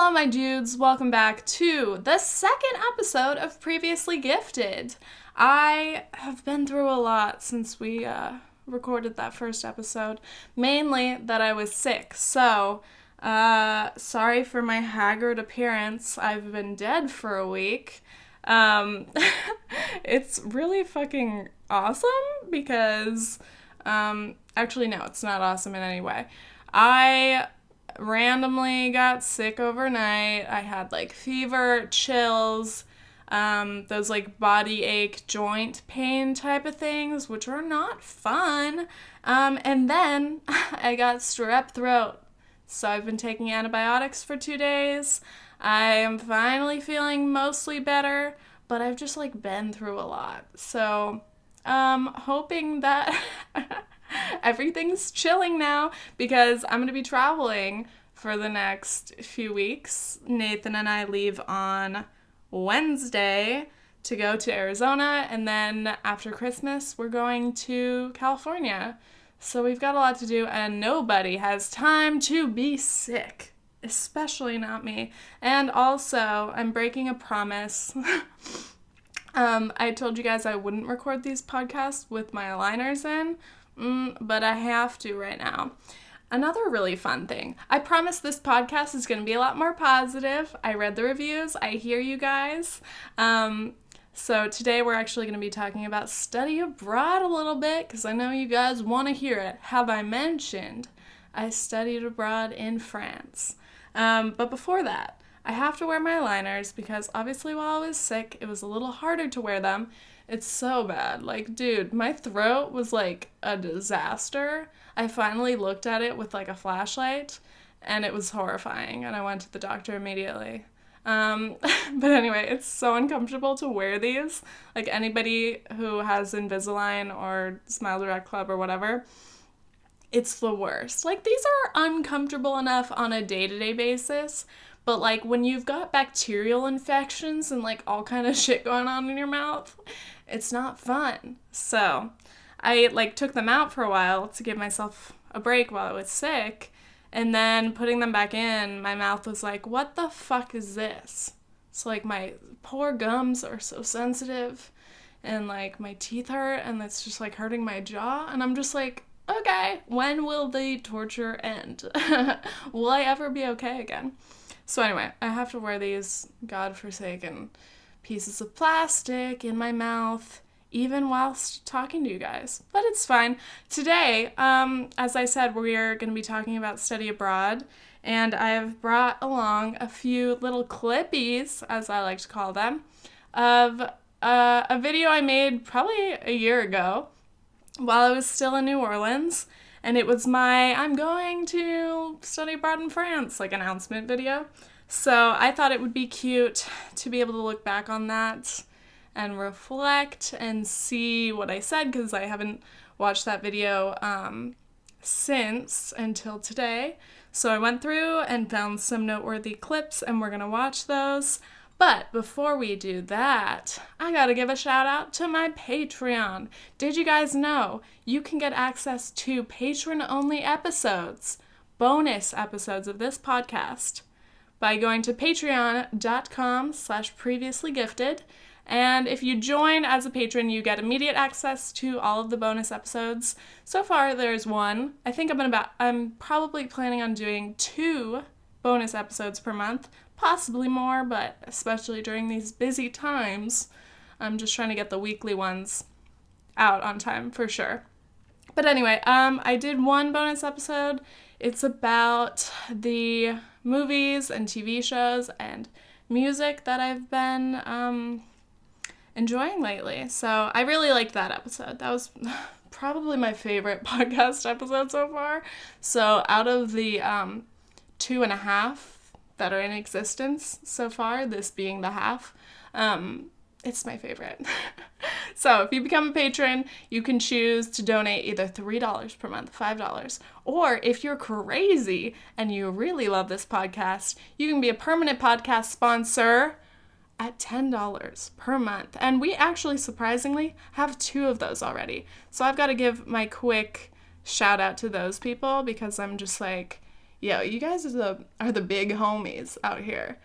Hello, my dudes. Welcome back to the second episode of Previously Gifted. I have been through a lot since we recorded that first episode, mainly that I was sick. So, sorry for my haggard appearance. I've been dead for a week. It's really fucking awesome because, actually, no, it's not awesome in any way. I randomly got sick overnight. I had fever, chills, those body ache, joint pain type of things, which are not fun. And then I got strep throat. So I've been taking antibiotics for 2 days. I am finally feeling mostly better, but I've just been through a lot. So hoping that everything's chilling now because I'm going to be traveling for the next few weeks. Nathan and I leave on Wednesday to go to Arizona, and then after Christmas, we're going to California. So we've got a lot to do, and nobody has time to be sick, especially not me. And also, I'm breaking a promise. I told you guys I wouldn't record these podcasts with my aligners in, but I have to right now. Another really fun thing. I promise this podcast is going to be a lot more positive. I read the reviews. I hear you guys. So today we're actually going to be talking about study abroad a little bit because I know you guys want to hear it. Have I mentioned I studied abroad in France? But before that, I have to wear my aligners because obviously while I was sick, it was a little harder to wear them. It's so bad. Dude, my throat was a disaster. I finally looked at it with a flashlight, and it was horrifying, and I went to the doctor immediately. But anyway, it's so uncomfortable to wear these. Anybody who has Invisalign or Smile Direct Club or whatever, it's the worst. These are uncomfortable enough on a day-to-day basis, but when you've got bacterial infections and all kind of shit going on in your mouth, it's not fun. So I took them out for a while to give myself a break while I was sick, and then putting them back in, my mouth was what the fuck is this? So my poor gums are so sensitive, and my teeth hurt, and it's just hurting my jaw, and I'm just okay, when will the torture end? Will I ever be okay again? So anyway, I have to wear these godforsaken pieces of plastic in my mouth, even whilst talking to you guys. But it's fine. Today, as I said, we're going to be talking about study abroad, and I've brought along a few little clippies, as I like to call them, of a video I made probably a year ago while I was still in New Orleans. And it was my I'm going to study abroad in France, announcement video. So I thought it would be cute to be able to look back on that and reflect and see what I said, because I haven't watched that video since until today. So I went through and found some noteworthy clips, and we're going to watch those. But before we do that, I gotta give a shout out to my Patreon. Did you guys know you can get access to patron-only episodes, bonus episodes of this podcast, by going to patreon.com/previouslygifted. And if you join as a patron, you get immediate access to all of the bonus episodes. So far, there's one. I think I'm probably planning on doing 2 bonus episodes per month. Possibly more, but especially during these busy times, I'm just trying to get the weekly ones out on time for sure. But anyway, I did one bonus episode. It's about the movies and TV shows and music that I've been enjoying lately. So I really liked that episode. That was probably my favorite podcast episode so far. So out of the 2.5 that are in existence so far, this being the half, it's my favorite. So if you become a patron, you can choose to donate either $3 per month, $5, or if you're crazy and you really love this podcast, you can be a permanent podcast sponsor at $10 per month. And we actually surprisingly have 2 of those already. So I've got to give my quick shout out to those people because I'm just Yo, you guys are the big homies out here.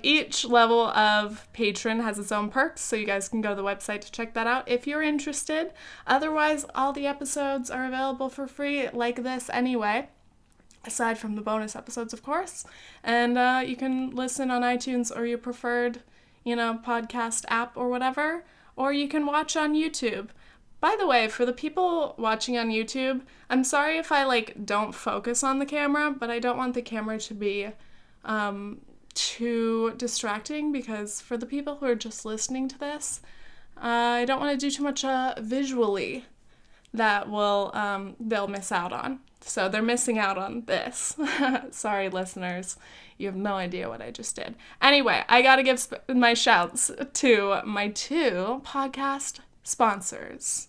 Each level of patron has its own perks, so you guys can go to the website to check that out if you're interested. Otherwise, all the episodes are available for free like this anyway, aside from the bonus episodes, of course. And you can listen on iTunes or your preferred, podcast app or whatever, or you can watch on YouTube. By the way, for the people watching on YouTube, I'm sorry if I, don't focus on the camera, but I don't want the camera to be too distracting, because for the people who are just listening to this, I don't want to do too much visually that they'll miss out on. So they're missing out on this. Sorry, listeners. You have no idea what I just did. Anyway, I gotta give my shouts to my 2 podcast sponsors.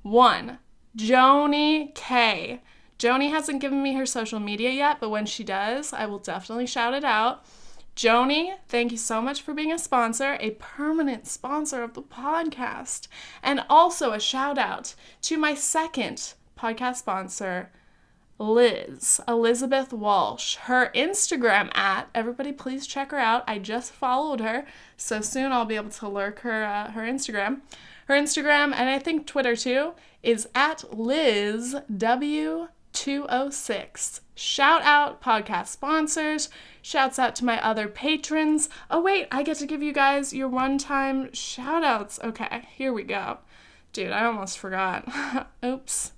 1, Joni K. Joni hasn't given me her social media yet, but when she does, I will definitely shout it out. Joni, thank you so much for being a sponsor, a permanent sponsor of the podcast. And also a shout out to my 2nd podcast sponsor, Liz, Elizabeth Walsh. Her Instagram everybody please check her out. I just followed her, so soon I'll be able to lurk her Instagram. Her Instagram, and I think Twitter too, is @LizW206. Shout out podcast sponsors. Shouts out to my other patrons. Oh wait, I get to give you guys your one-time shout outs. Okay, here we go. Dude, I almost forgot. Oops.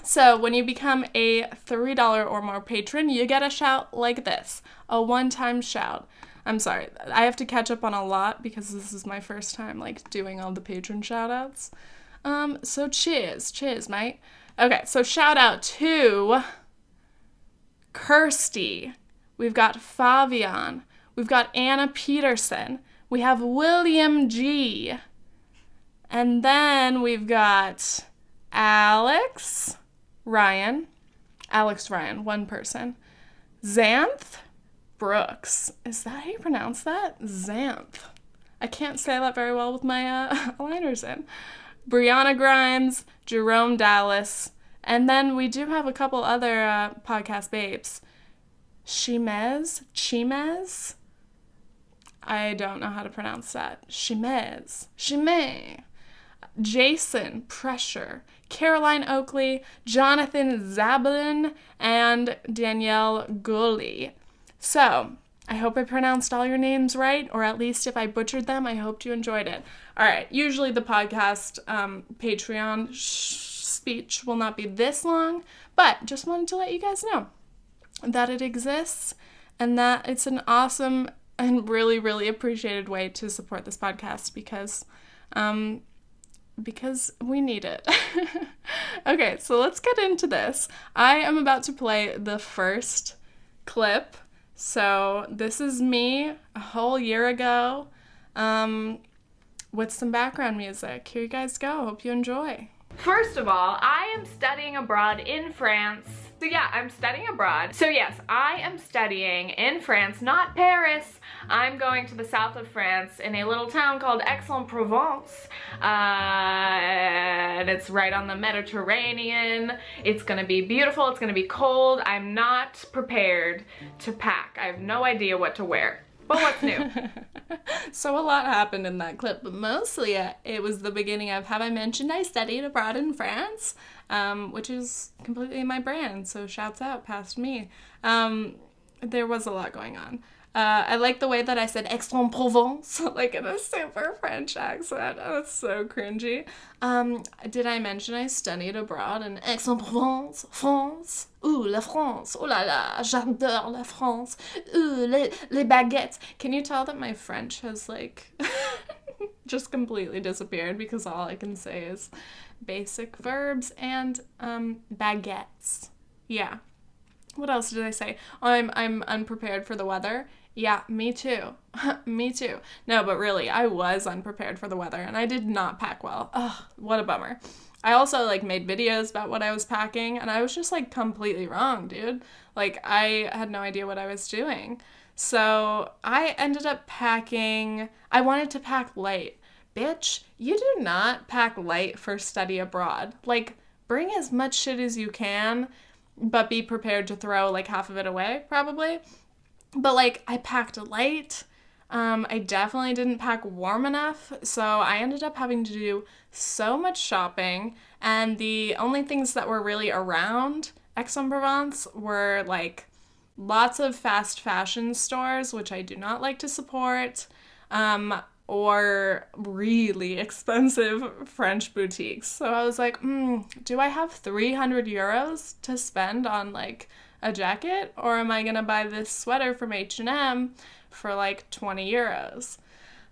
So when you become a $3 or more patron, you get a shout like this. A one-time shout. I'm sorry, I have to catch up on a lot because this is my first time, doing all the patron shout-outs. So cheers, mate. Okay, so shout out to Kirsty. We've got Fabian. We've got Anna Peterson. We have William G. And then we've got Alex Ryan, one person. Xanth Brooks. Is that how you pronounce that? Xanth. I can't say that very well with my aligners in. Brianna Grimes, Jerome Dallas, and then we do have a couple other podcast babes. Chimez? I don't know how to pronounce that. Chimez. Jason Pressure, Caroline Oakley, Jonathan Zablin, and Danielle Gully. So, I hope I pronounced all your names right, or at least if I butchered them, I hoped you enjoyed it. All right, usually the podcast Patreon speech will not be this long, but just wanted to let you guys know that it exists and that it's an awesome and really, really appreciated way to support this podcast because we need it. Okay, so let's get into this. I am about to play the first clip. So this is me a whole year ago with some background music. Here you guys go. Hope you enjoy. First of all, I am studying abroad in France. So yeah, I'm studying abroad. So yes, I am studying in France, not Paris. I'm going to the south of France in a little town called Aix-en-Provence. And it's right on the Mediterranean. It's gonna be beautiful, it's gonna be cold. I'm not prepared to pack. I have no idea what to wear. But what's new? So a lot happened in that clip, but mostly it was the beginning of, have I mentioned I studied abroad in France? Which is completely my brand, so shouts out past me. There was a lot going on. I like the way that I said Aix-en-Provence, like in a super French accent. Oh, it's so cringy. Did I mention I studied abroad in Aix-en-Provence, France? Ooh, la France. Oh la la, j'adore la France. Ooh, les baguettes. Can you tell that my French has, just completely disappeared because all I can say is basic verbs and baguettes. Yeah. What else did I say? Oh, I'm unprepared for the weather. Yeah, me too. Me too. No, but really, I was unprepared for the weather, and I did not pack well. Ugh, what a bummer. I also, made videos about what I was packing, and I was just, completely wrong, dude. I had no idea what I was doing. So, I ended up packing... I wanted to pack light. Bitch, you do not pack light for study abroad. Bring as much shit as you can. but be prepared to throw like half of it away probably. But like I packed light. I definitely didn't pack warm enough, so I ended up having to do so much shopping, and the only things that were really around Aix-en-Provence were like lots of fast fashion stores, which I do not like to support, or really expensive French boutiques. So I was like, do I have 300 euros to spend on like a jacket, or am I gonna buy this sweater from H&M for like 20 euros?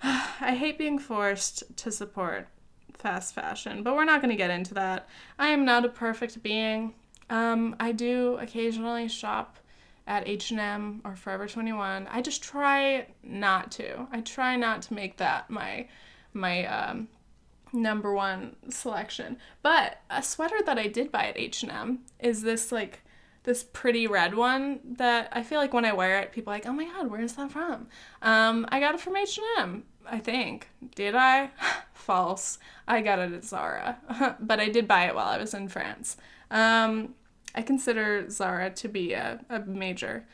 I hate being forced to support fast fashion, but we're not going to get into that. I am not a perfect being. I do occasionally shop at H&M or Forever 21. I just try not to. I try not to make that my number one selection. But a sweater that I did buy at H&M is this pretty red one that I feel like when I wear it, people are like, oh my god, where is that from? I got it from H&M, I think. Did I? False. I got it at Zara. But I did buy it while I was in France. I consider Zara to be a major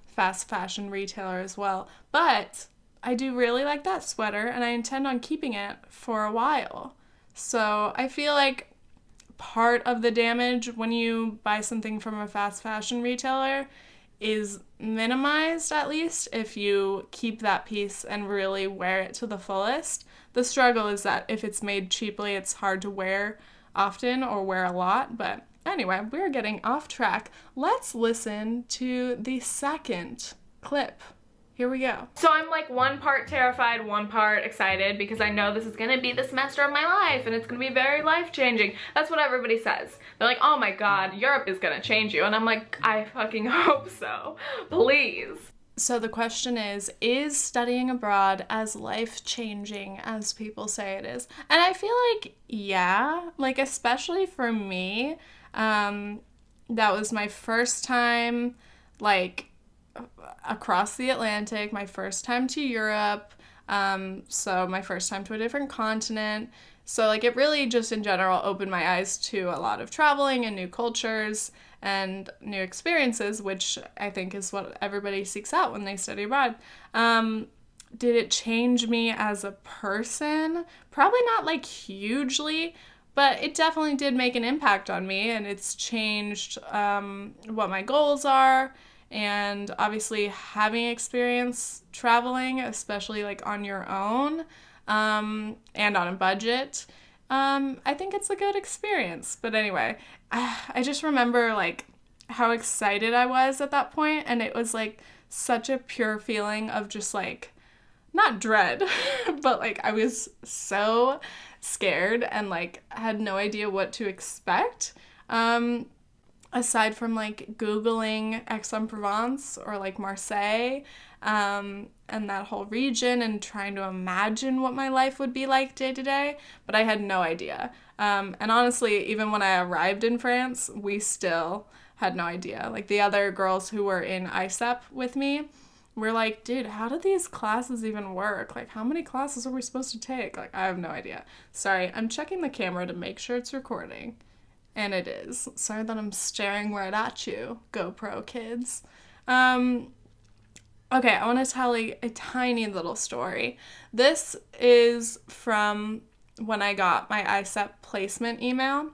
fast fashion retailer as well. But I do really like that sweater, and I intend on keeping it for a while. So I feel like part of the damage when you buy something from a fast fashion retailer is minimized, at least if you keep that piece and really wear it to the fullest. The struggle is that if it's made cheaply, it's hard to wear often or wear a lot. But anyway, we're getting off track. Let's listen to the second clip. Here we go. So I'm like one part terrified, one part excited, because I know this is gonna be the semester of my life and it's gonna be very life-changing. That's what everybody says. They're like, oh my god, Europe is gonna change you. And I'm like, I fucking hope so. Please. So the question is studying abroad as life-changing as people say it is? And I feel like, yeah, like especially for me, that was my first time, like, across the Atlantic, my first time to Europe, so my first time to a different continent. So like it really just in general opened my eyes to a lot of traveling and new cultures and new experiences, which I think is what everybody seeks out when they study abroad. Did it change me as a person? Probably not like hugely, but it definitely did make an impact on me, and it's changed what my goals are. And obviously having experience traveling, especially like on your own, and on a budget, I think it's a good experience. But anyway, I just remember like how excited I was at that point, and it was like such a pure feeling of just like, not dread, but like I was so scared and like had no idea what to expect. Aside from like Googling Aix-en-Provence or like Marseille, and that whole region, and trying to imagine what my life would be like day to day, but I had no idea. And honestly, even when I arrived in France, we still had no idea. Like the other girls who were in ISEP with me were like, dude, how do these classes even work? Like, how many classes are we supposed to take? Like, I have no idea. Sorry, I'm checking the camera to make sure it's recording. And it is. Sorry that I'm staring right at you, GoPro kids. Okay, I want to tell a tiny little story. This is from when I got my ISEP placement email.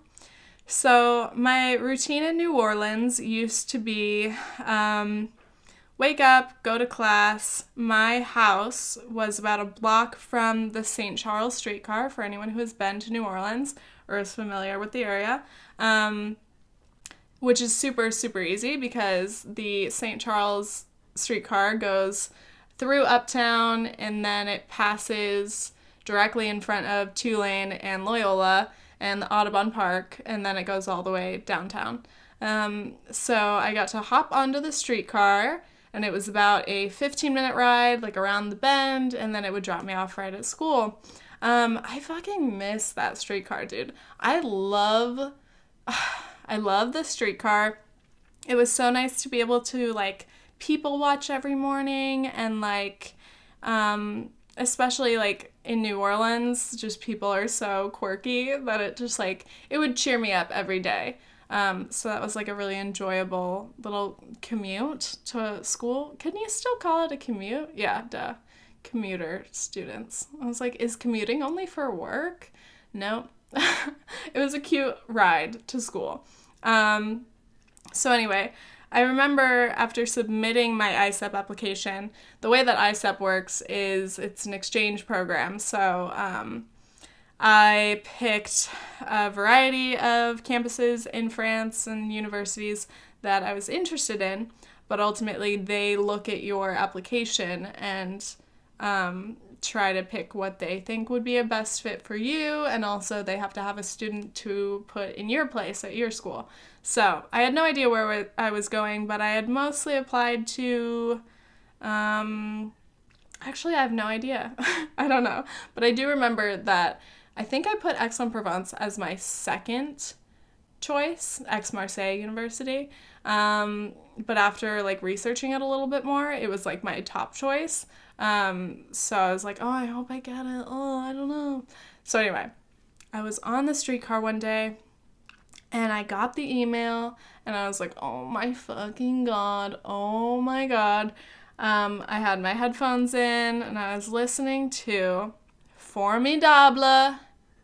So my routine in New Orleans used to be wake up, go to class. My house was about a block from the St. Charles streetcar, for anyone who has been to New Orleans or is familiar with the area, which is super, super easy because the St. Charles streetcar goes through Uptown and then it passes directly in front of Tulane and Loyola and the Audubon Park, and then it goes all the way downtown. So I got to hop onto the streetcar, and it was about a 15-minute ride, like around the bend, and then it would drop me off right at school. I fucking miss that streetcar, dude. I love the streetcar. It was so nice to be able to, like, people watch every morning, and, like, especially, like, in New Orleans, just people are so quirky that it just, like, it would cheer me up every day. So that was like a really enjoyable little commute to school. Can you still call it a commute? Yeah, duh. Commuter students. I was like, is commuting only for work? No. It was a cute ride to school. So anyway, I remember after submitting my ISEP application, the way that ISEP works is it's an exchange program. So I picked a variety of campuses in France and universities that I was interested in, but ultimately they look at your application and try to pick what they think would be a best fit for you, and also they have to have a student to put in your place at your school. So I had no idea where I was going, but I had mostly applied to actually, I have no idea. I don't know. But I do remember that I think I put Aix-en-Provence as my second choice, Aix-Marseille University. But after like researching it a little bit more, it was like my top choice. So I was like, oh, I hope I get it. Oh, I don't know. So anyway, I was on the streetcar one day and I got the email and I was like, oh my fucking God. Oh my God. I had my headphones in and I was listening to Formidable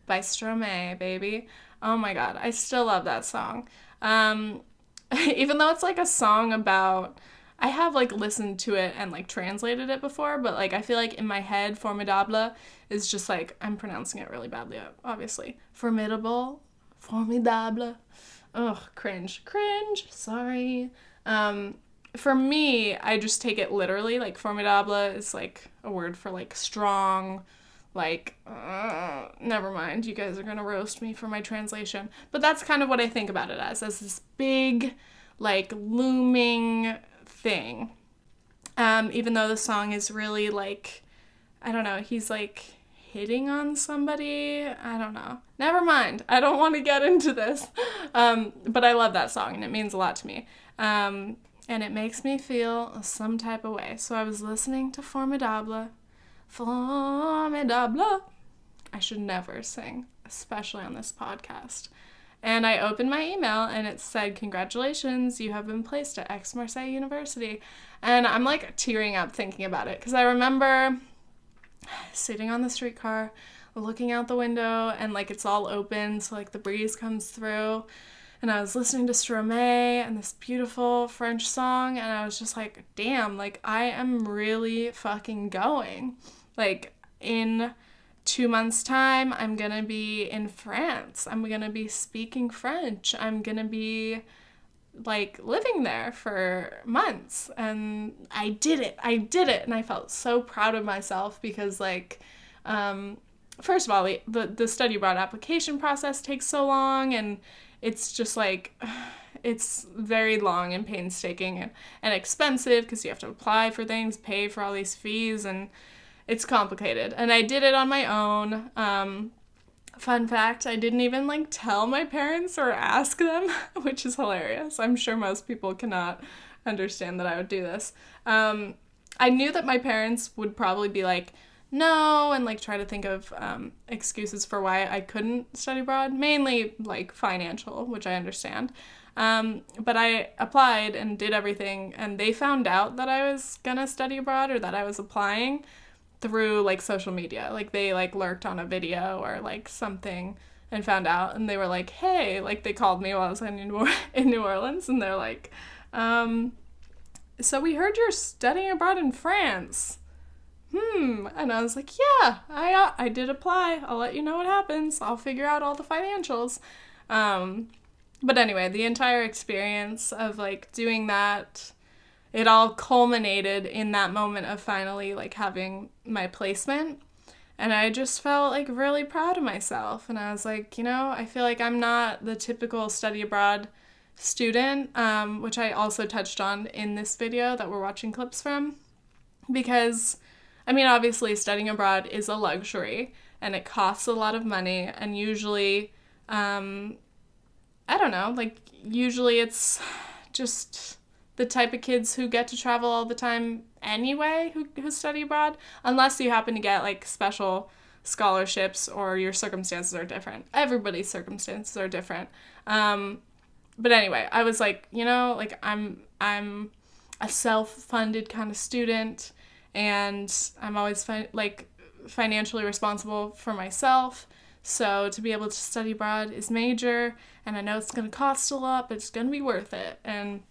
by Stromae, baby. Oh my God, I still love that song. Even though it's like a song about, I have like listened to it and like translated it before, but like I feel like in my head, Formidable is just like, I'm pronouncing it really badly, obviously. Formidable, Formidable. Ugh, cringe, sorry. For me, I just take it literally, like formidable is like a word for like strong, like, never mind, you guys are gonna roast me for my translation, but that's kind of what I think about it as this big, like, looming thing, even though the song is really, like, I don't know, he's, like, hitting on somebody, I don't know, never mind, I don't want to get into this, but I love that song, and it means a lot to me, and it makes me feel some type of way, so I was listening to Formidable, I should never sing, especially on this podcast. And I opened my email and it said, congratulations, you have been placed at Aix-Marseille University. And I'm like tearing up thinking about it because I remember sitting on the streetcar, looking out the window, and like it's all open, so like the breeze comes through. And I was listening to Stromae and this beautiful French song, and I was just like, damn, like I am really fucking going. Like in 2 months' time, I'm gonna be in France. I'm gonna be speaking French. I'm gonna be like living there for months. And I did it. And I felt so proud of myself because like, first of all, the study abroad application process takes so long, and it's just like, it's very long and painstaking and expensive because you have to apply for things, pay for all these fees, and it's complicated. And I did it on my own. Fun fact, I didn't even like tell my parents or ask them, which is hilarious. I'm sure most people cannot understand that I would do this. I knew that my parents would probably be like, no, and like try to think of excuses for why I couldn't study abroad, mainly like financial, which I understand. But I applied and did everything, and they found out that I was gonna study abroad or that I was applying through like social media. Like they like lurked on a video or like something and found out, and they were like, hey, like they called me while I was in New Orleans, and they're like, so we heard you're studying abroad in France. And I was like, yeah, I did apply. I'll let you know what happens. I'll figure out all the financials. But anyway, the entire experience of like doing that, it all culminated in that moment of finally like having my placement. And I just felt like really proud of myself. And I was like, you know, I feel like I'm not the typical study abroad student, which I also touched on in this video that we're watching clips from, because I mean, obviously studying abroad is a luxury and it costs a lot of money, and usually, I don't know, like usually it's just the type of kids who get to travel all the time anyway who study abroad, unless you happen to get like special scholarships or your circumstances are different. Everybody's circumstances are different. But anyway, I was like, like I'm a self-funded kind of student, and I'm always financially responsible for myself. So to be able to study abroad is major, and I know it's going to cost a lot, but it's going to be worth it. And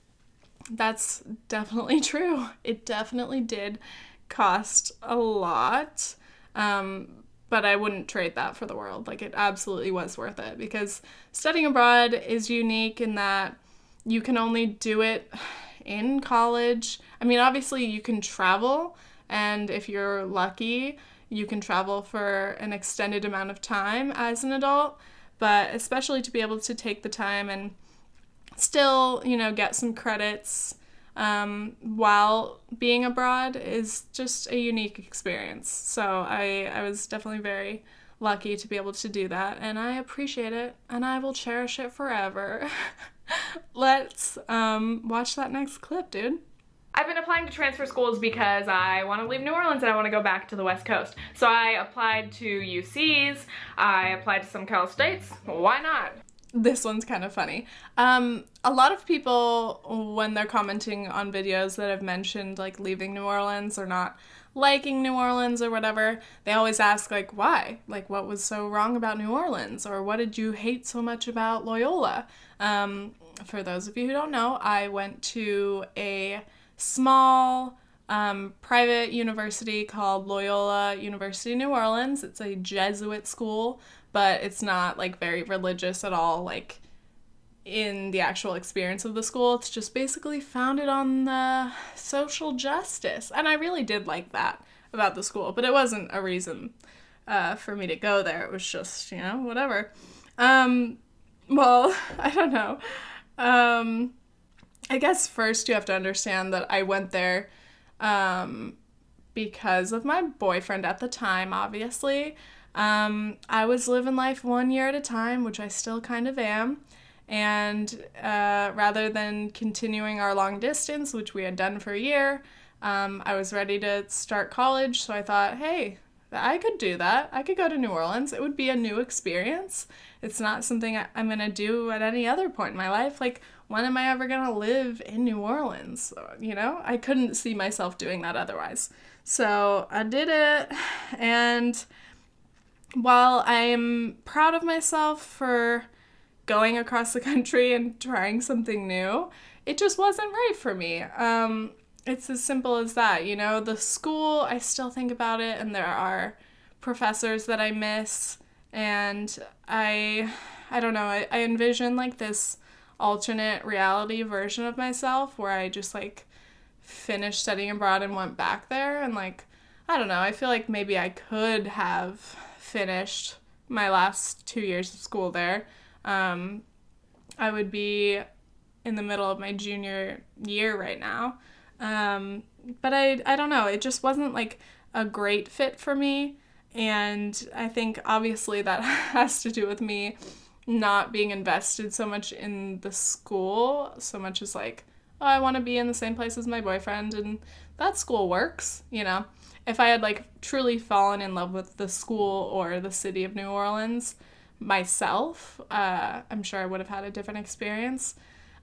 that's definitely true. It definitely did cost a lot. But I wouldn't trade that for the world. Like, it absolutely was worth it, because studying abroad is unique in that you can only do it in college. I mean, obviously you can travel, and if you're lucky, you can travel for an extended amount of time as an adult, but especially to be able to take the time and still, get some credits while being abroad is just a unique experience. So I was definitely very lucky to be able to do that, and I appreciate it, and I will cherish it forever. Let's watch that next clip, dude. I've been applying to transfer schools because I want to leave New Orleans and I want to go back to the West Coast. So I applied to UCs, I applied to some Cal States. Why not? This one's kind of funny. A lot of people, when they're commenting on videos that have mentioned like leaving New Orleans or not liking New Orleans or whatever, they always ask like, why? Like, what was so wrong about New Orleans? Or what did you hate so much about Loyola? For those of you who don't know, I went to a small private university called Loyola University New Orleans. It's a Jesuit school, but it's not like very religious at all, like in the actual experience of the school. It's just basically founded on the social justice. And I really did like that about the school, but it wasn't a reason for me to go there. It was just, whatever. Well, I don't know. I guess first you have to understand that I went there because of my boyfriend at the time, obviously. I was living life 1 year at a time, which I still kind of am. And rather than continuing our long distance, which we had done for a year, I was ready to start college. So I thought, hey, I could do that. I could go to New Orleans. It would be a new experience. It's not something I'm going to do at any other point in my life. Like, when am I ever going to live in New Orleans? I couldn't see myself doing that otherwise. So I did it. And while I'm proud of myself for going across the country and trying something new, it just wasn't right for me. It's as simple as that. The school, I still think about it, and there are professors that I miss, and I don't know, I envision like this alternate reality version of myself where I just like finished studying abroad and went back there, and like, I don't know, I feel like maybe I could have finished my last 2 years of school there. I would be in the middle of my junior year right now. But I don't know, it just wasn't like a great fit for me. And I think obviously that has to do with me not being invested so much in the school, so much as like, oh, I want to be in the same place as my boyfriend, and that school works, If I had like truly fallen in love with the school or the city of New Orleans myself, I'm sure I would have had a different experience.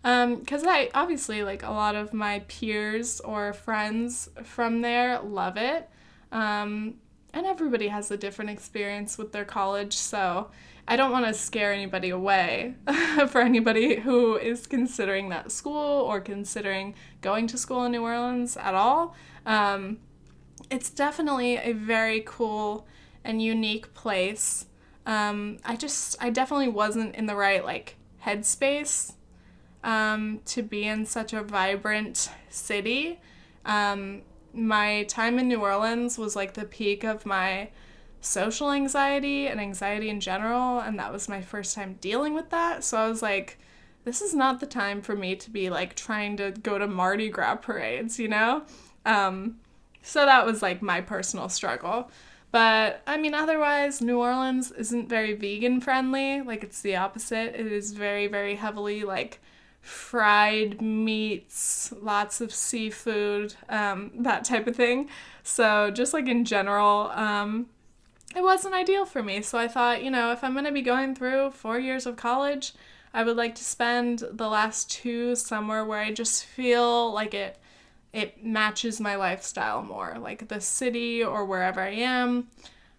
Because I obviously, like, a lot of my peers or friends from there love it. And everybody has a different experience with their college, so I don't want to scare anybody away for anybody who is considering that school or considering going to school in New Orleans at all. It's definitely a very cool and unique place. I definitely wasn't in the right, like, headspace to be in such a vibrant city. My time in New Orleans was like the peak of my social anxiety and anxiety in general, and that was my first time dealing with that. So I was like, this is not the time for me to be like trying to go to Mardi Gras parades, So that was like my personal struggle. But I mean, otherwise, New Orleans isn't very vegan friendly. Like, it's the opposite. It is very, very heavily like fried meats, lots of seafood, that type of thing. So just like in general, it wasn't ideal for me. So I thought, if I'm going to be going through 4 years of college, I would like to spend the last 2 somewhere where I just feel like it matches my lifestyle more, like the city or wherever I am,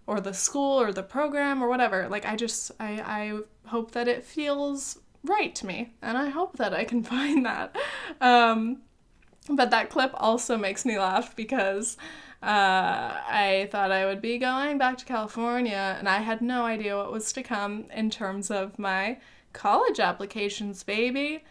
or the school or the program or whatever. Like I hope that it feels right to me, and I hope that I can find that. But that clip also makes me laugh because I thought I would be going back to California, and I had no idea what was to come in terms of my college applications, baby.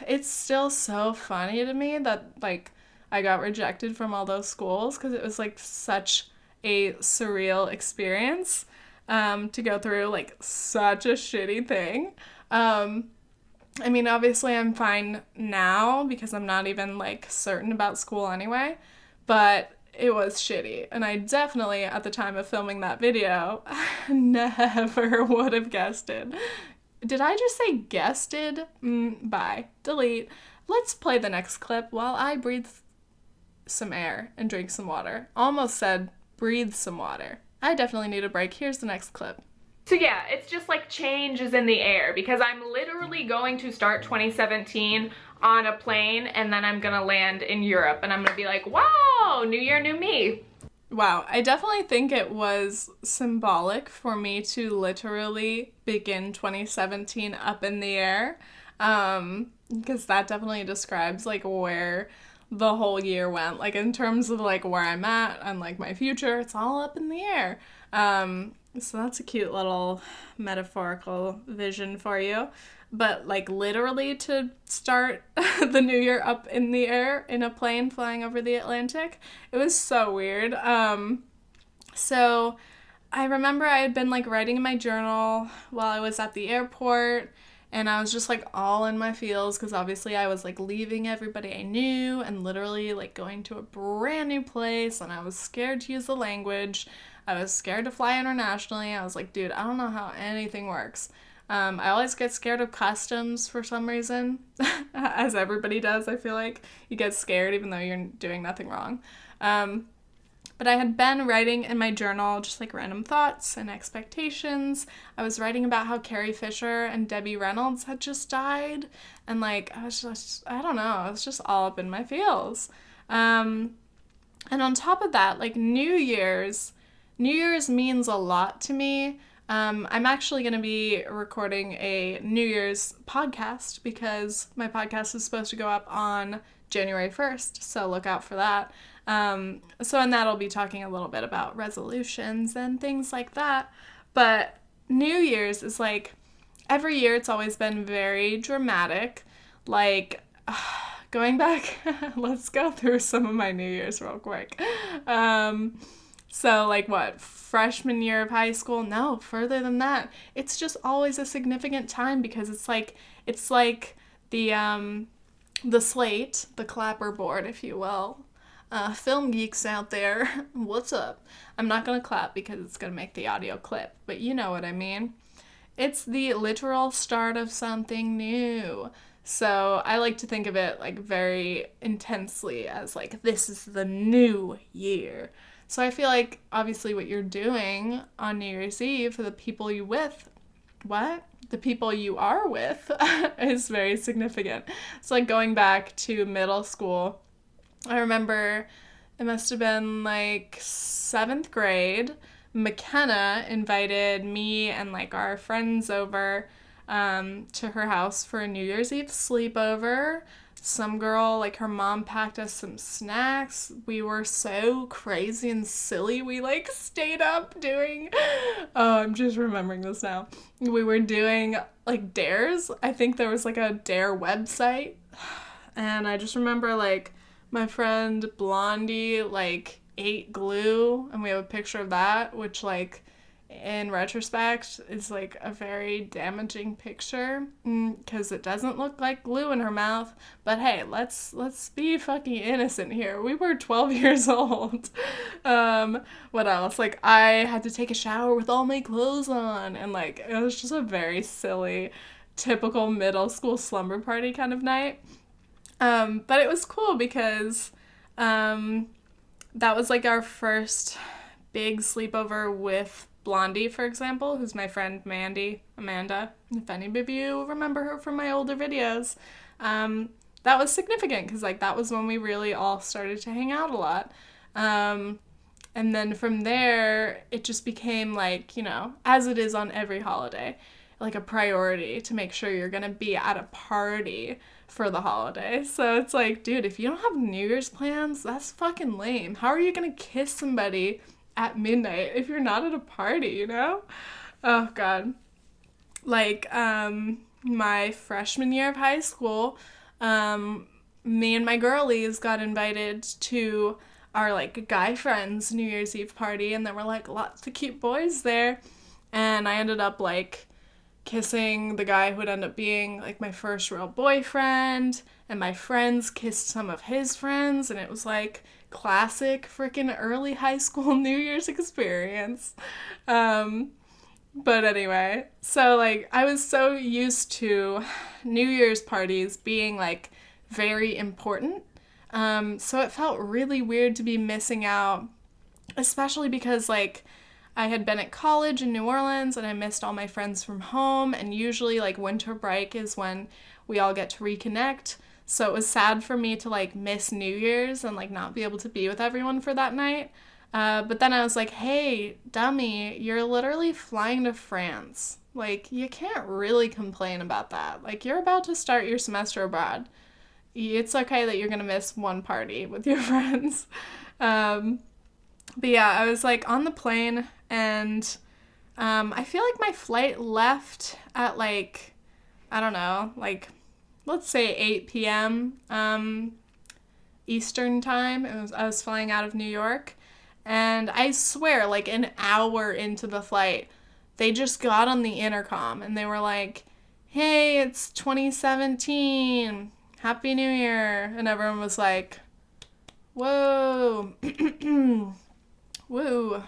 It's still so funny to me that, like, I got rejected from all those schools because it was, like, such a surreal experience to go through, like, such a shitty thing. I mean, obviously I'm fine now because I'm not even, like, certain about school anyway, but it was shitty. And I definitely, at the time of filming that video, never would have guessed it. Did I just say guested? Bye. Delete. Let's play the next clip while I breathe some air and drink some water. Almost said breathe some water. I definitely need a break. Here's the next clip. So yeah, it's just like change is in the air because I'm literally going to start 2017 on a plane, and then I'm gonna land in Europe, and I'm gonna be like, wow, new year, new me. Wow, I definitely think it was symbolic for me to literally begin 2017 up in the air, because that definitely describes like where the whole year went. Like in terms of like where I'm at and like my future, it's all up in the air. So that's a cute little metaphorical vision for you. But like literally to start the new year up in the air in a plane flying over the Atlantic, it was so weird. So I remember I had been like writing in my journal while I was at the airport, and I was just like all in my feels because obviously I was like leaving everybody I knew and literally like going to a brand new place, and I was scared to use the language. I was scared to fly internationally. I was like, dude, I don't know how anything works. I always get scared of customs for some reason, as everybody does, I feel like. You get scared even though you're doing nothing wrong. But I had been writing in my journal just like random thoughts and expectations. I was writing about how Carrie Fisher and Debbie Reynolds had just died. And like, I was just, I don't know, I was just all up in my feels. And on top of that, like New Year's means a lot to me. I'm actually going to be recording a New Year's podcast because my podcast is supposed to go up on January 1st, so look out for that. So in that I'll be talking a little bit about resolutions and things like that. But New Year's is like, every year it's always been very dramatic. Like, going back, let's go through some of my New Year's real quick. So like what, freshman year of high school? No, further than that. It's just always a significant time because it's like the slate, the clapperboard, if you will. Film geeks out there, what's up? I'm not gonna clap because it's gonna make the audio clip, but you know what I mean. It's the literal start of something new. So I like to think of it like very intensely as like, this is the new year. So I feel like obviously what you're doing on New Year's Eve for the people you with, the people you are with is very significant. So like going back to middle school, I remember it must have been like 7th grade. McKenna invited me and like our friends over to her house for a New Year's Eve sleepover. Some girl, like her mom packed us some snacks. We were so crazy and silly. We like stayed up doing, oh, I'm just remembering this now. We were doing like dares. I think there was like a dare website. And I just remember like my friend Blondie like ate glue, and we have a picture of that, which like in retrospect is like a very damaging picture because it doesn't look like glue in her mouth. But hey, let's be fucking innocent here. We were 12 years old. What else? Like I had to take a shower with all my clothes on, and like it was just a very silly, typical middle school slumber party kind of night. But it was cool because that was like our first big sleepover with Blondie, for example, who's my friend Amanda, if any of you remember her from my older videos, that was significant because, like, that was when we really all started to hang out a lot. And then from there, it just became, like, you know, as it is on every holiday, like a priority to make sure you're gonna be at a party for the holiday. So it's like, dude, if you don't have New Year's plans, that's fucking lame. How are you gonna kiss somebody at midnight if you're not at a party, you know? Oh, God. Like, my freshman year of high school, me and my girlies got invited to our, like, guy friends' New Year's Eve party, and there were, like, lots of cute boys there, and I ended up, like, kissing the guy who would end up being, like, my first real boyfriend, and my friends kissed some of his friends, and it was, like, classic freaking early high school New Year's experience. But anyway, so, like, I was so used to New Year's parties being, like, very important. So it felt really weird to be missing out, especially because, like, I had been at college in New Orleans and I missed all my friends from home, and usually, like, winter break is when we all get to reconnect. So it was sad for me to, like, miss New Year's and, like, not be able to be with everyone for that night. But then I was like, hey, dummy, you're literally flying to France. Like, you can't really complain about that. Like, you're about to start your semester abroad. It's okay that you're gonna miss one party with your friends. But yeah, I was, like, on the plane, and I feel like my flight left at, like, I don't know, like, let's say 8 p.m. Eastern time. I was flying out of New York. And I swear, like, an hour into the flight, they just got on the intercom and they were like, hey, it's 2017. Happy New Year. And everyone was like, whoa. Woo.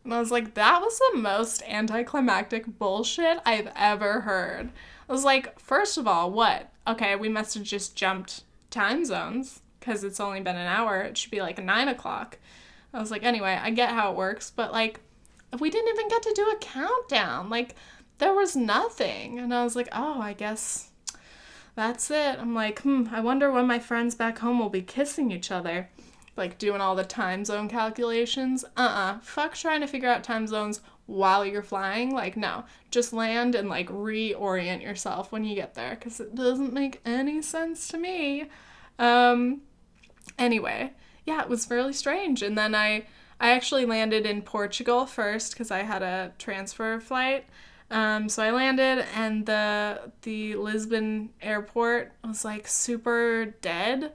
And I was like, that was the most anticlimactic bullshit I've ever heard. I was like, first of all, what? Okay, we must have just jumped time zones because it's only been an hour. It should be like 9 o'clock. I was like, anyway, I get how it works, but, like, we didn't even get to do a countdown. Like, there was nothing. And I was like, oh, I guess that's it. I'm like, I wonder when my friends back home will be kissing each other. Like, doing all the time zone calculations. Fuck trying to figure out time zones while you're flying. Like, no. Just land and, like, reorient yourself when you get there, because it doesn't make any sense to me. Anyway, yeah, it was really strange. And then I actually landed in Portugal first because I had a transfer flight. So I landed, and the Lisbon airport was, like, super dead,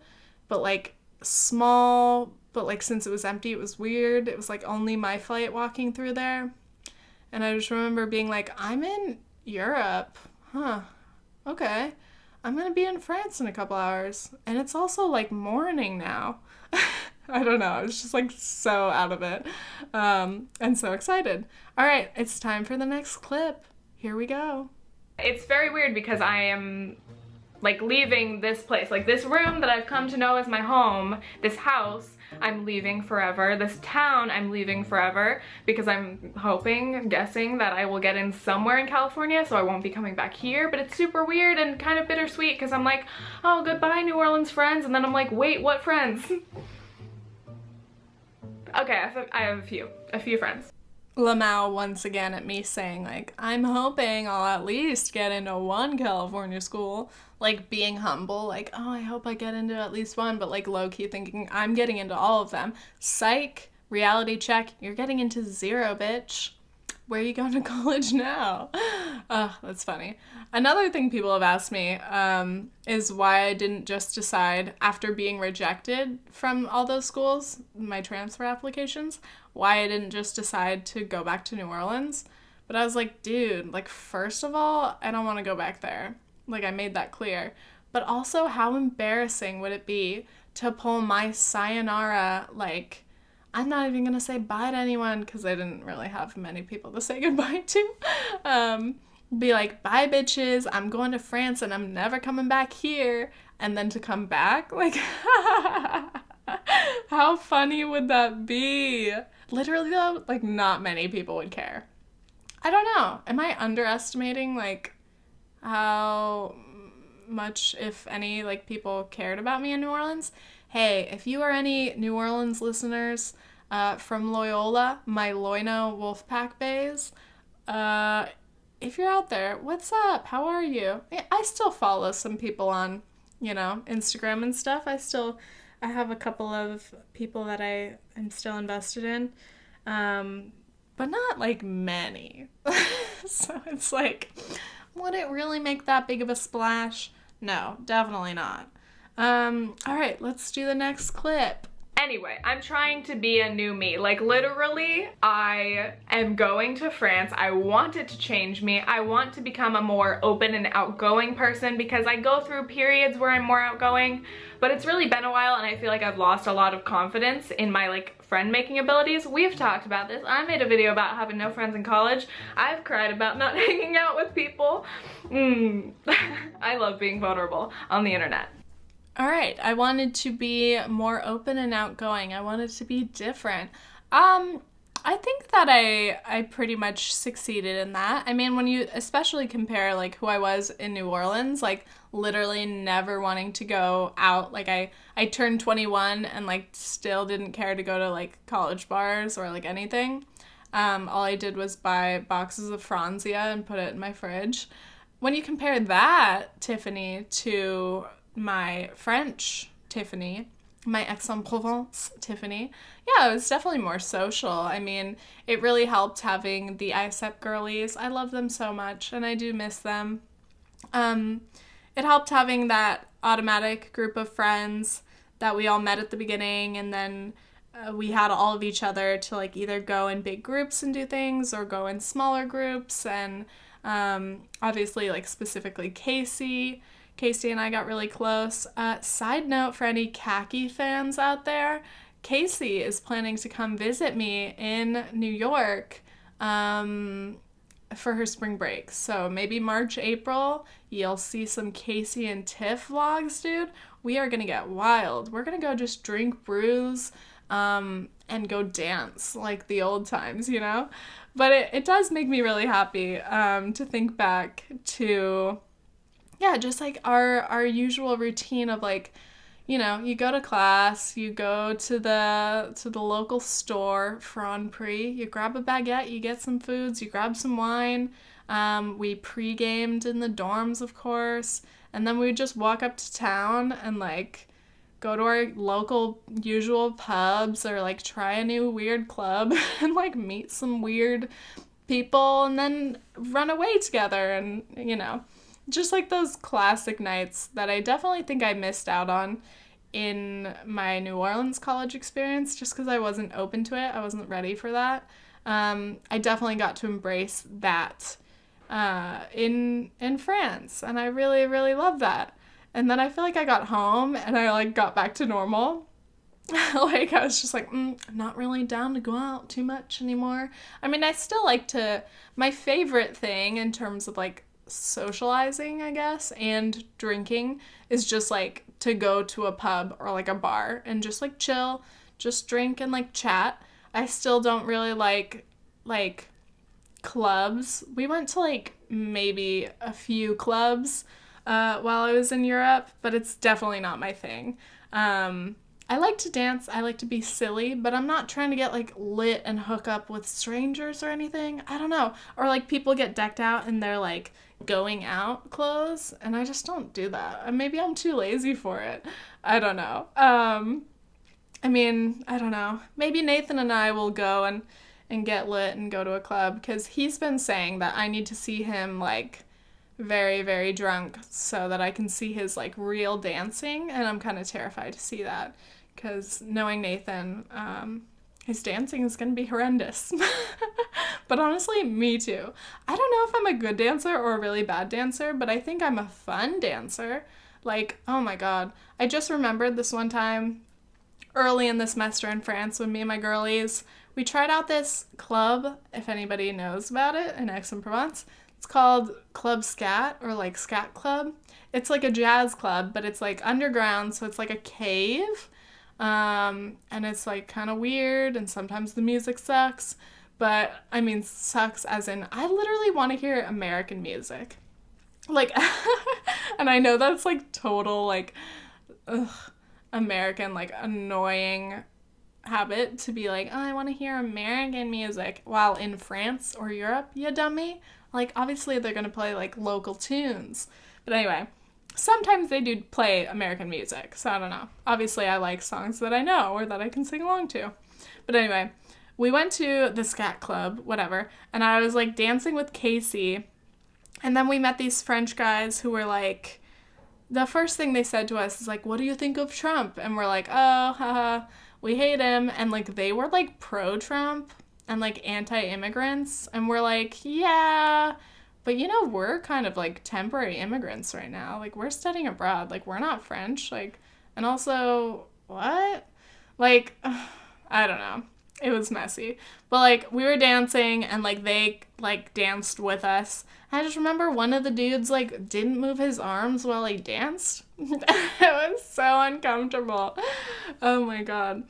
but, like, small, but, like, since it was empty, it was weird. It was, like, only my flight walking through there. And I just remember being like, I'm in Europe. Huh. Okay. I'm gonna be in France in a couple hours. And it's also, like, morning now. I don't know. I was just, like, so out of it. And so excited. All right. It's time for the next clip. Here we go. It's very weird because I am, like, leaving this place. Like, this room that I've come to know as my home, this house, I'm leaving forever. This town, I'm leaving forever because I'm hoping, guessing that I will get in somewhere in California, so I won't be coming back here. But it's super weird and kind of bittersweet because I'm like, oh, goodbye, New Orleans friends. And then I'm like, wait, what friends? Okay, I have a few friends. Lmfao once again at me saying, like, I'm hoping I'll at least get into one California school. Like, being humble, like, oh, I hope I get into at least one, but, like, low-key thinking I'm getting into all of them. Psych, reality check, you're getting into 0, bitch. Where are you going to college now? Oh, that's funny. Another thing people have asked me is why I didn't just decide, after being rejected from all those schools, my transfer applications, why I didn't just decide to go back to New Orleans. But I was like, dude, like, first of all, I don't want to go back there. Like, I made that clear. But also, how embarrassing would it be to pull my sayonara, like, I'm not even going to say bye to anyone because I didn't really have many people to say goodbye to. Be like, bye, bitches, I'm going to France and I'm never coming back here. And then to come back? Like, how funny would that be? Literally, though, like, not many people would care. I don't know. Am I underestimating like how much, if any, like people cared about me in New Orleans? Hey, if you are any New Orleans listeners from Loyola, my Loino Wolfpack Bays, uh, if you're out there, what's up? How are you? I still follow some people on, Instagram and stuff. I have a couple of people that I am still invested in, but not like many. So it's like, would it really make that big of a splash? No, definitely not. All right, let's do the next clip. Anyway, I'm trying to be a new me. Like literally, I am going to France. I want it to change me. I want to become a more open and outgoing person because I go through periods where I'm more outgoing, but it's really been a while and I feel like I've lost a lot of confidence in my like friend making abilities. We've talked about this. I made a video about having no friends in college. I've cried about not hanging out with people. I love being vulnerable on the internet. All right, I wanted to be more open and outgoing. I wanted to be different. I think that I pretty much succeeded in that. I mean, when you especially compare like who I was in New Orleans, like literally never wanting to go out. Like I turned 21 and like still didn't care to go to like college bars or like anything. All I did was buy boxes of Franzia and put it in my fridge. When you compare that, Tiffany, to my French Tiffany, my Aix-en-Provence Tiffany, yeah, it was definitely more social. I mean, it really helped having the ISEP girlies. I love them so much, and I do miss them. It helped having that automatic group of friends that we all met at the beginning, and then we had all of each other to like either go in big groups and do things or go in smaller groups, and obviously like specifically Casey and I got really close. Side note for any khaki fans out there, Casey is planning to come visit me in New York for her spring break. So maybe March, April, you'll see some Casey and Tiff vlogs, dude. We are gonna get wild. We're gonna go just drink brews and go dance like the old times, But it does make me really happy to think back to just like our usual routine of like, you go to class, you go to the local store, Franprix, you grab a baguette, you get some foods, you grab some wine. We pre-gamed in the dorms, of course, and then we would just walk up to town and like go to our local usual pubs or like try a new weird club and like meet some weird people and then run away together and, just like those classic nights that I definitely think I missed out on in my New Orleans college experience just because I wasn't open to it. I wasn't ready for that. I definitely got to embrace that in France, and I really, really love that. And then I feel like I got home and I like got back to normal. Like I was just like, I'm not really down to go out too much anymore. I mean, I still like to, my favorite thing in terms of like socializing, I guess, and drinking is just like to go to a pub or like a bar and just like chill, just drink and like chat. I still don't really like clubs. We went to like maybe a few clubs while I was in Europe, but it's definitely not my thing. I like to dance, I like to be silly, but I'm not trying to get like lit and hook up with strangers or anything. I don't know. Or like people get decked out in their like going out clothes, and I just don't do that. Maybe I'm too lazy for it. I don't know. I mean, I don't know. Maybe Nathan and I will go and get lit and go to a club because he's been saying that I need to see him like very, very drunk so that I can see his like real dancing, and I'm kind of terrified to see that because knowing Nathan, his dancing is going to be horrendous. But honestly, me too. I don't know if I'm a good dancer or a really bad dancer, but I think I'm a fun dancer. Like, oh my god. I just remembered this one time early in the semester in France when me and my girlies, we tried out this club, if anybody knows about it, in Aix-en-Provence. It's called Club Scat or like Scat Club. It's like a jazz club, but it's like underground, so it's like a cave. And it's like kind of weird and sometimes the music sucks. But, I mean, sucks as in, I literally want to hear American music. Like, and I know that's, like, total, like, ugh, American, like, annoying habit to be like, oh, I want to hear American music. While in France or Europe, you dummy. Like, obviously they're going to play, like, local tunes. But anyway, sometimes they do play American music. So I don't know. Obviously I like songs that I know or that I can sing along to. But anyway, we went to the scat club, whatever, and I was, like, dancing with Casey. And then we met these French guys who were, like, the first thing they said to us is, like, what do you think of Trump? And we're like, oh, haha, we hate him. And, like, they were, like, pro-Trump and, like, anti-immigrants. And we're like, yeah, but, you know, we're kind of, like, temporary immigrants right now. Like, we're studying abroad. Like, we're not French. Like, and also, what? Like, I don't know. It was messy. But, like, we were dancing and, like, they, like, danced with us. I just remember one of the dudes, like, didn't move his arms while he danced. It was so uncomfortable. Oh, my God.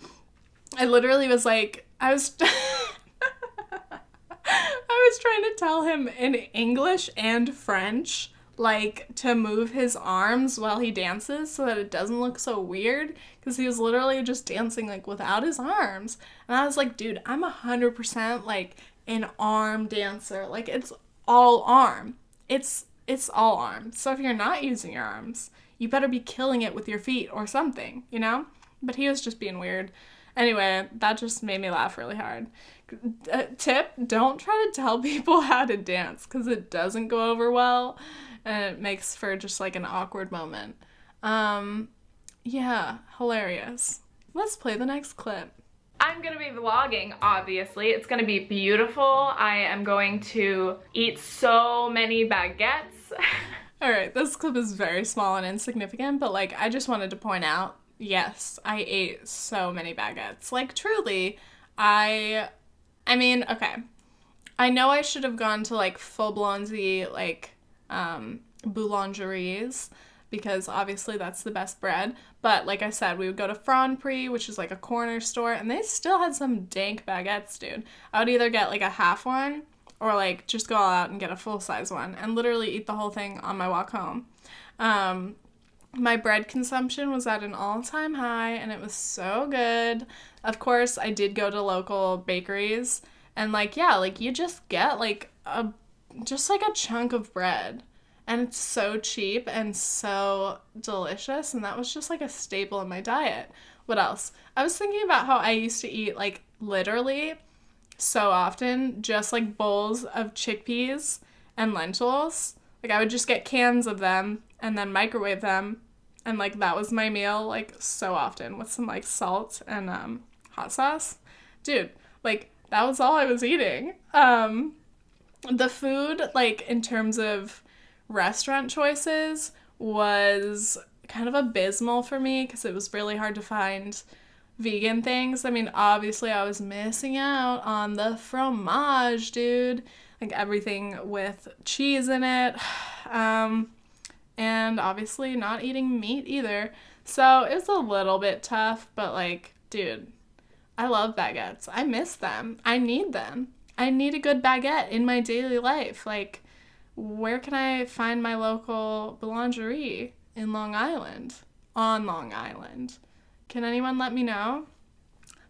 I literally was like, I was trying to tell him in English and French, like, to move his arms while he dances so that it doesn't look so weird, because he was literally just dancing, like, without his arms. And I was like, dude, I'm 100%, like, an arm dancer. Like, it's all arm. It's all arm. So if you're not using your arms, you better be killing it with your feet or something, you know? But he was just being weird. Anyway, that just made me laugh really hard. Tip, don't try to tell people how to dance, because it doesn't go over well, and it makes for just, like, an awkward moment. Yeah, hilarious. Let's play the next clip. I'm gonna be vlogging, obviously. It's gonna be beautiful. I am going to eat so many baguettes. Alright, this clip is very small and insignificant, but, like, I just wanted to point out, yes, I ate so many baguettes. Like, truly, I mean, okay. I know I should have gone to, like, full-blown-y, like, boulangeries, because obviously that's the best bread. But like I said, we would go to Franprix, which is like a corner store, and they still had some dank baguettes, dude. I would either get like a half one or like just go all out and get a full-size one and literally eat the whole thing on my walk home. My bread consumption was at an all-time high, and it was so good. Of course, I did go to local bakeries, and like, yeah, like you just get like a chunk of bread. And it's so cheap and so delicious, and that was just, like, a staple in my diet. What else? I was thinking about how I used to eat, like, literally so often just, like, bowls of chickpeas and lentils. Like, I would just get cans of them and then microwave them, and, like, that was my meal, like, so often with some, like, salt and hot sauce. Dude, like, that was all I was eating. The food, like, in terms of restaurant choices was kind of abysmal for me because it was really hard to find vegan things. I mean, obviously I was missing out on the fromage, dude. Like everything with cheese in it. And obviously not eating meat either. So it was a little bit tough, but like, dude, I love baguettes. I miss them. I need them. I need a good baguette in my daily life. Like, where can I find my local boulangerie in Long Island? On Long Island. Can anyone let me know?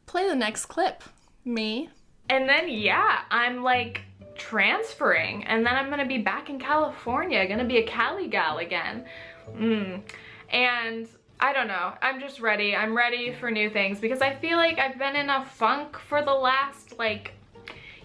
Play the next clip. Me. And then, yeah, I'm like transferring. And then I'm gonna be back in California. Gonna be a Cali gal again. And I don't know. I'm just ready. I'm ready for new things because I feel like I've been in a funk for the last, like,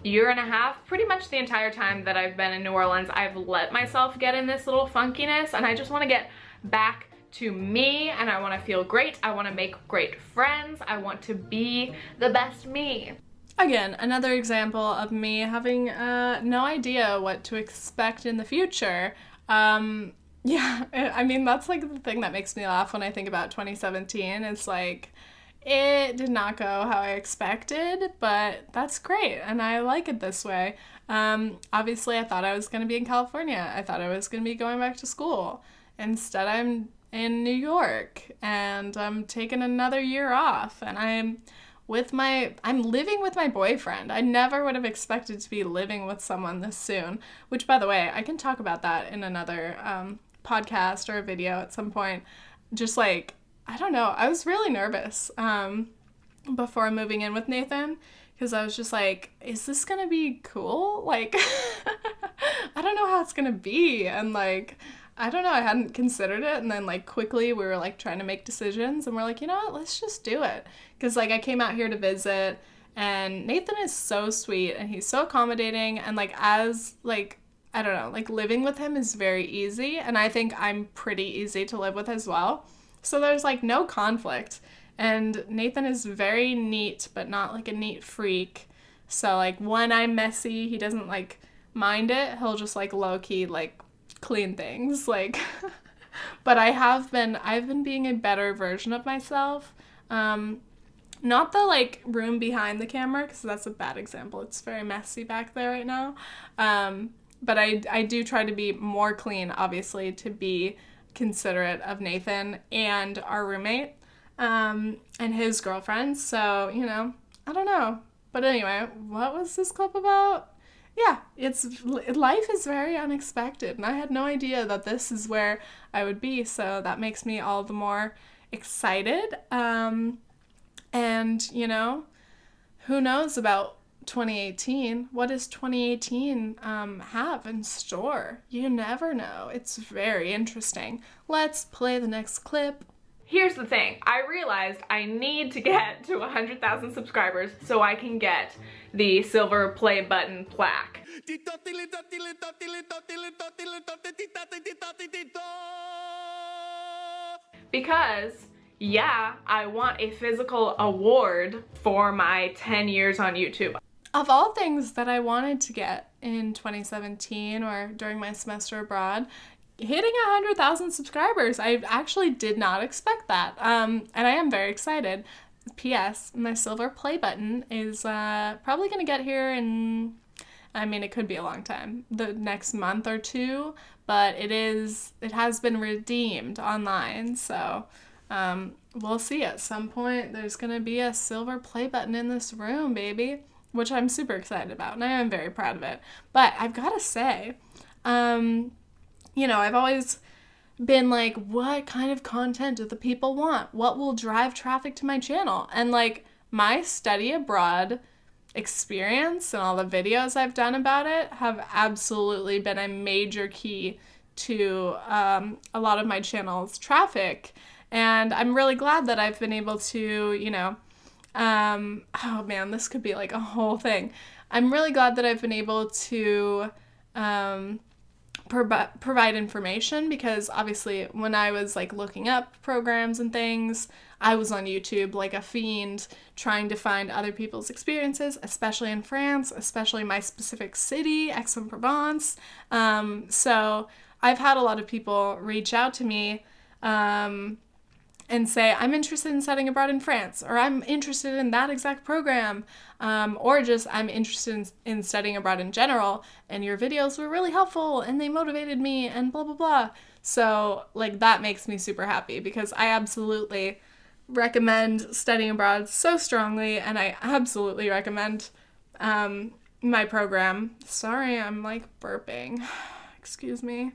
year and a half. Pretty much the entire time that I've been in New Orleans, I've let myself get in this little funkiness, and I just want to get back to me, and I want to feel great. I want to make great friends. I want to be the best me. Again, another example of me having no idea what to expect in the future. Yeah, I mean, that's like the thing that makes me laugh when I think about 2017. It's like, it did not go how I expected, but that's great, and I like it this way. Obviously, I thought I was going to be in California. I thought I was going to be going back to school. Instead, I'm in New York, and I'm taking another year off, and I'm I'm living with my boyfriend. I never would have expected to be living with someone this soon, which, by the way, I can talk about that in another podcast or a video at some point. Just like, I don't know, I was really nervous before moving in with Nathan, because I was just like, is this gonna be cool? Like, I don't know how it's gonna be. And like, I don't know, I hadn't considered it. And then like quickly we were like trying to make decisions and we're like, you know what, let's just do it. Because like I came out here to visit and Nathan is so sweet and he's so accommodating. And like as like, I don't know, like living with him is very easy. And I think I'm pretty easy to live with as well. So there's like no conflict. And Nathan is very neat, but not like a neat freak. So like when I'm messy, he doesn't like mind it. He'll just like low key like clean things. Like, but I've been being a better version of myself. Not the like room behind the camera, because that's a bad example. It's very messy back there right now. But I do try to be more clean, obviously, to be considerate of Nathan and our roommate. And his girlfriend. So, you know, I don't know. But anyway, what was this clip about? Yeah, life is very unexpected, and I had no idea that this is where I would be, so that makes me all the more excited. And, you know, who knows about 2018? What does 2018 have in store? You never know. It's very interesting. Let's play the next clip. Here's the thing, I realized I need to get to 100,000 subscribers so I can get the silver play button plaque. Because, yeah, I want a physical award for my 10 years on YouTube. Of all things that I wanted to get in 2017 or during my semester abroad, hitting 100,000 subscribers, I actually did not expect that, and I am very excited. P.S. My silver play button is probably going to get here in, I mean, it could be a long time, the next month or two, but it has been redeemed online, so we'll see at some point. There's going to be a silver play button in this room, baby, which I'm super excited about, and I am very proud of it. But I've got to say, you know, I've always been like, what kind of content do the people want? What will drive traffic to my channel? And like my study abroad experience and all the videos I've done about it have absolutely been a major key to a lot of my channel's traffic. And I'm really glad that I've been able to, you know, oh man, this could be like a whole thing. I'm really glad that I've been able to provide information, because obviously when I was like looking up programs and things, I was on YouTube like a fiend trying to find other people's experiences, especially in France, especially my specific city, Aix-en-Provence. So I've had a lot of people reach out to me and say, I'm interested in studying abroad in France, or I'm interested in that exact program, or just I'm interested in studying abroad in general, and your videos were really helpful, and they motivated me, and blah, blah, blah. So, like, that makes me super happy, because I absolutely recommend studying abroad so strongly, and I absolutely recommend my program. Sorry, I'm, like, burping. Excuse me.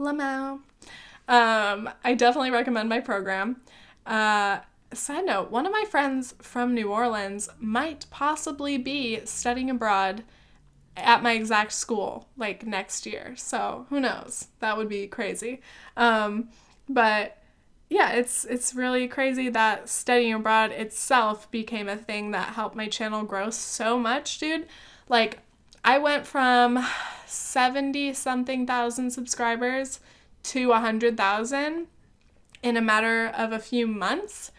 lmfao. I definitely recommend my program. Side note, one of my friends from New Orleans might possibly be studying abroad at my exact school, like, next year. So, who knows? That would be crazy. But, yeah, it's really crazy that studying abroad itself became a thing that helped my channel grow so much, dude. Like, I went from 70-something thousand subscribers to 100,000 in a matter of a few months,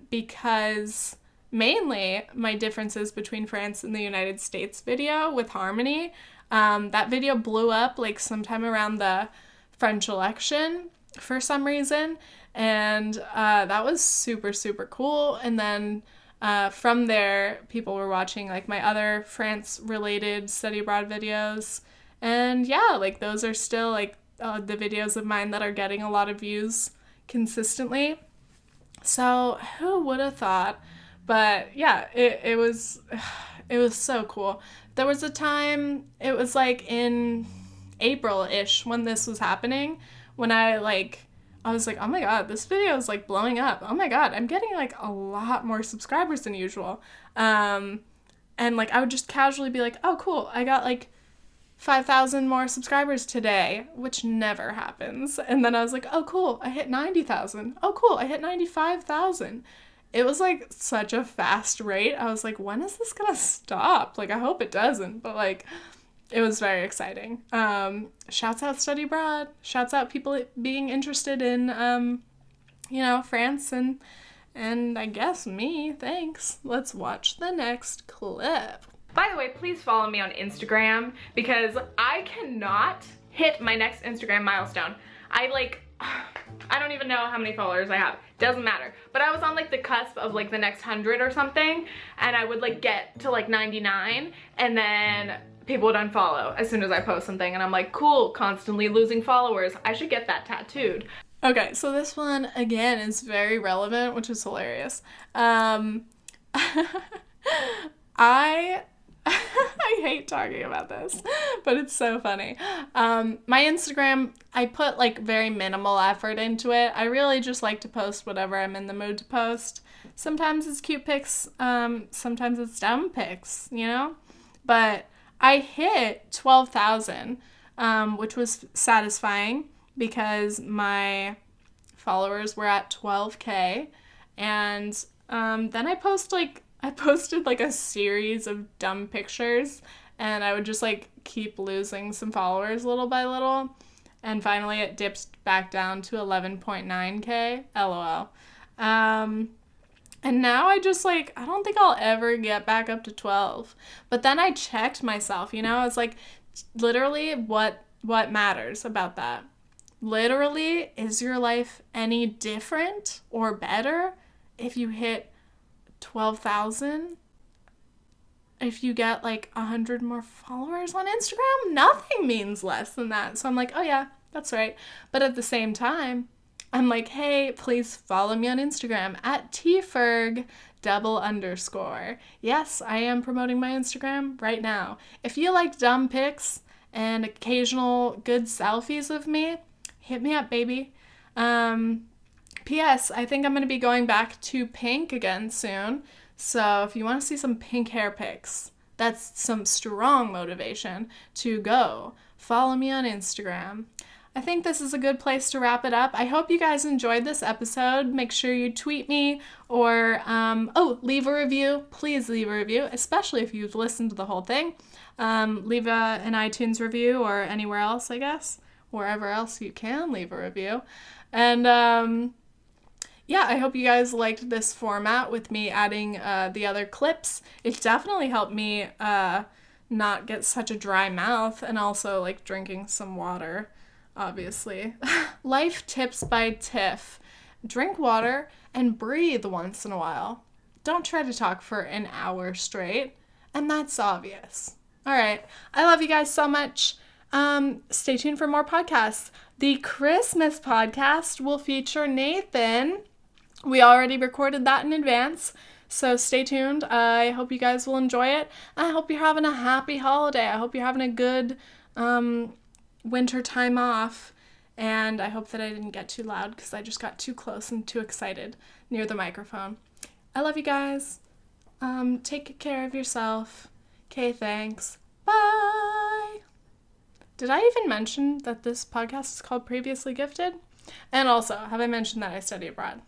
because mainly my differences between France and the United States video with Harmony, that video blew up like sometime around the French election for some reason, and that was super, super cool. And then from there, people were watching like my other France-related study abroad videos, and yeah, like those are still like the videos of mine that are getting a lot of views consistently. So who would have thought? But yeah, it was it was so cool. There was a time, it was like in April-ish when this was happening, when I was like, oh my god, this video is like blowing up. Oh my god, I'm getting like a lot more subscribers than usual. And like I would just casually be like, oh cool, I got like 5,000 more subscribers today, which never happens. And then I was like, oh, cool, I hit 90,000. Oh, cool, I hit 95,000. It was like such a fast rate. I was like, when is this gonna stop? Like, I hope it doesn't, but like, it was very exciting. Shouts out study abroad. Shouts out people being interested in, France and I guess me. Thanks. Let's watch the next clip. By the way, please follow me on Instagram because I cannot hit my next Instagram milestone. I don't even know how many followers I have. Doesn't matter. But I was on like the cusp of like the next 100 or something, and I would like get to like 99 and then people would unfollow as soon as I post something, and I'm like, cool, constantly losing followers. I should get that tattooed. Okay, so this one again is very relevant, which is hilarious. I I hate talking about this, but it's so funny. My Instagram, I put like very minimal effort into it. I really just like to post whatever I'm in the mood to post. Sometimes it's cute pics, sometimes it's dumb pics, But I hit 12,000, which was satisfying because my followers were at 12K. And then I posted like a series of dumb pictures, and I would just like keep losing some followers little by little. And finally it dipped back down to 11.9K. LOL. And now I don't think I'll ever get back up to 12. But then I checked myself, it's like literally what matters about that. Literally, is your life any different or better if you hit 12,000? If you get like 100 more followers on Instagram? Nothing means less than that. So I'm like, oh yeah, that's right. But at the same time, I'm like, hey, please follow me on Instagram at tferg_. Yes, I am promoting my Instagram right now. If you like dumb pics and occasional good selfies of me, hit me up, baby. P.S. I think I'm going to be going back to pink again soon. So if you want to see some pink hair pics, that's some strong motivation to go follow me on Instagram. I think this is a good place to wrap it up. I hope you guys enjoyed this episode. Make sure you tweet me or, leave a review. Please leave a review, especially if you've listened to the whole thing. Leave an iTunes review or anywhere else, I guess. Wherever else you can leave a review. And, I hope you guys liked this format with me adding the other clips. It definitely helped me not get such a dry mouth, and also like drinking some water, obviously. Life tips by Tiff. Drink water and breathe once in a while. Don't try to talk for an hour straight, and that's obvious. All right. I love you guys so much. Stay tuned for more podcasts. The Christmas podcast will feature Nathan. We already recorded that in advance, so stay tuned. I hope you guys will enjoy it. I hope you're having a happy holiday. I hope you're having a good winter time off, and I hope that I didn't get too loud because I just got too close and too excited near the microphone. I love you guys. Take care of yourself. Okay, thanks. Bye! Did I even mention that this podcast is called Previously Gifted? And also, have I mentioned that I study abroad?